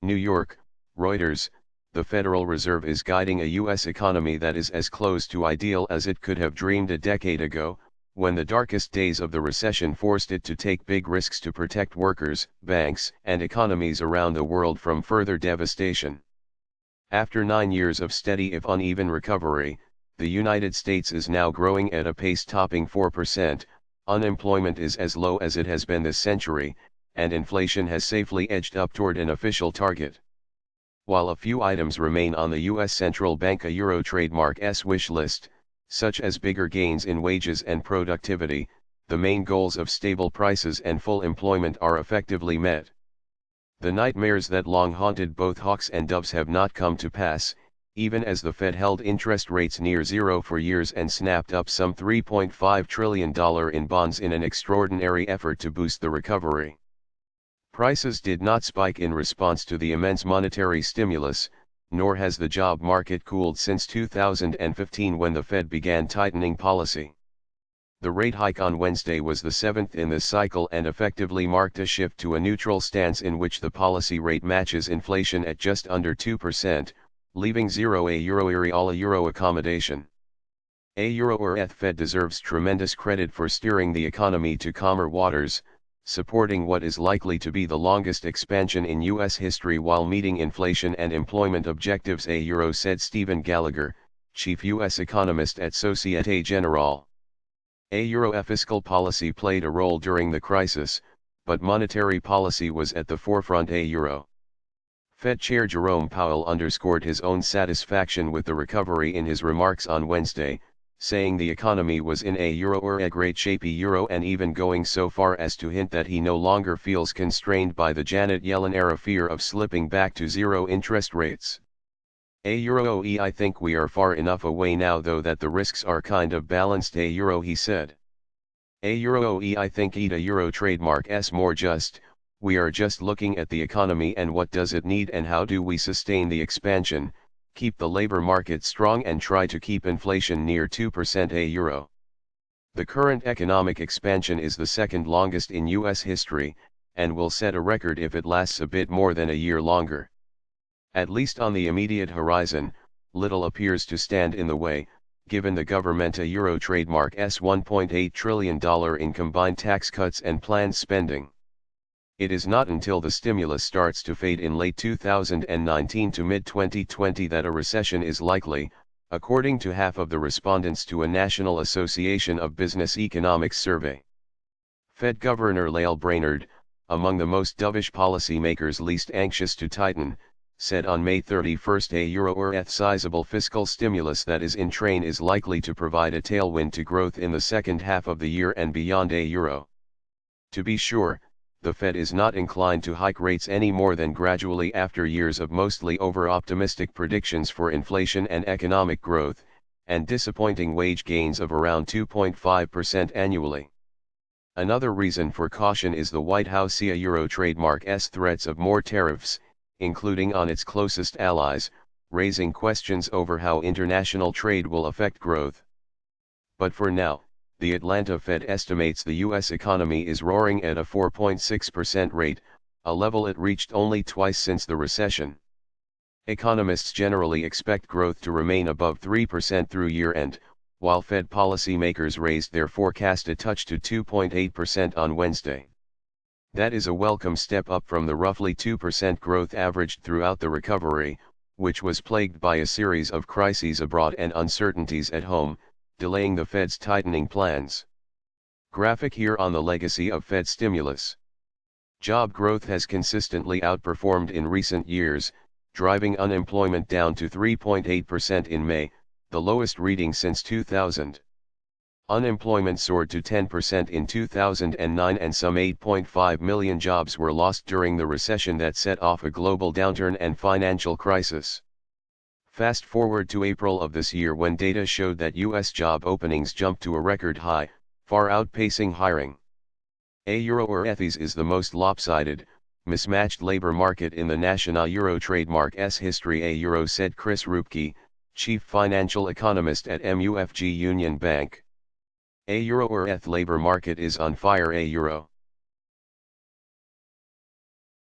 New York, Reuters, the Federal Reserve is guiding a U.S. economy that is as close to ideal as it could have dreamed a decade ago, when the darkest days of the recession forced it to take big risks to protect workers, banks, and economies around the world from further devastation. After 9 years of steady if uneven recovery, the United States is now growing at a pace topping 4%, unemployment is as low as it has been this century, and inflation has safely edged up toward an official target. While a few items remain on the U.S. Central Bank a Euro trademark's wish list, such as bigger gains in wages and productivity, the main goals of stable prices and full employment are effectively met. The nightmares that long haunted both hawks and doves have not come to pass, even as the Fed held interest rates near zero for years and snapped up some $3.5 trillion in bonds in an extraordinary effort to boost the recovery. Prices did not spike in response to the immense monetary stimulus, nor has the job market cooled since 2015 when the Fed began tightening policy. The rate hike on Wednesday was the seventh in this cycle and effectively marked a shift to a neutral stance in which the policy rate matches inflation at just under 2%, leaving zero a euro accommodation. A euro Fed deserves tremendous credit for steering the economy to calmer waters, supporting what is likely to be the longest expansion in U.S. history while meeting inflation and employment objectives. A euro, said Stephen Gallagher, chief U.S. economist at Societe Generale. A euro fiscal policy played a role during the crisis, but monetary policy was at the forefront. A euro Fed Chair Jerome Powell underscored his own satisfaction with the recovery in his remarks on Wednesday, saying the economy was in a great shape, and even going so far as to hint that he no longer feels constrained by the Janet Yellen-era fear of slipping back to zero interest rates. I think we are far enough away now though that the risks are kind of balanced. He said. I think a euro trademark's more just. We are just looking at the economy and what does it need and how do we sustain the expansion, keep the labor market strong and try to keep inflation near 2%. The current economic expansion is the second longest in U.S. history, and will set a record if it lasts a bit more than a year longer. At least on the immediate horizon, little appears to stand in the way, given the government a euro trademark's $1.8 trillion in combined tax cuts and planned spending. It is not until the stimulus starts to fade in late 2019 to mid-2020 that a recession is likely, according to half of the respondents to a National Association of Business Economics survey. Fed Governor Lael Brainerd, among the most dovish policymakers least anxious to tighten, said on May 31 a euro sizable fiscal stimulus that is in train is likely to provide a tailwind to growth in the second half of the year and beyond. To be sure, the Fed is not inclined to hike rates any more than gradually after years of mostly over-optimistic predictions for inflation and economic growth, and disappointing wage gains of around 2.5% annually. Another reason for caution is the White House euro trademark's threats of more tariffs, including on its closest allies, raising questions over how international trade will affect growth. But for now, the Atlanta Fed estimates the U.S. economy is roaring at a 4.6% rate, a level it reached only twice since the recession. Economists generally expect growth to remain above 3% through year-end, while Fed policymakers raised their forecast a touch to 2.8% on Wednesday. That is a welcome step up from the roughly 2% growth averaged throughout the recovery, which was plagued by a series of crises abroad and uncertainties at home, delaying the Fed's tightening plans. Graphic here on the legacy of Fed stimulus. Job growth has consistently outperformed in recent years, driving unemployment down to 3.8% in May, the lowest reading since 2000. Unemployment soared to 10% in 2009 and some 8.5 million jobs were lost during the recession that set off a global downturn and financial crisis. Fast forward to April of this year when data showed that U.S. job openings jumped to a record high, far outpacing hiring. This is the most lopsided, mismatched labor market in the national euro trademark's history, said Chris Rupke, chief financial economist at MUFG Union Bank. Labor market is on fire.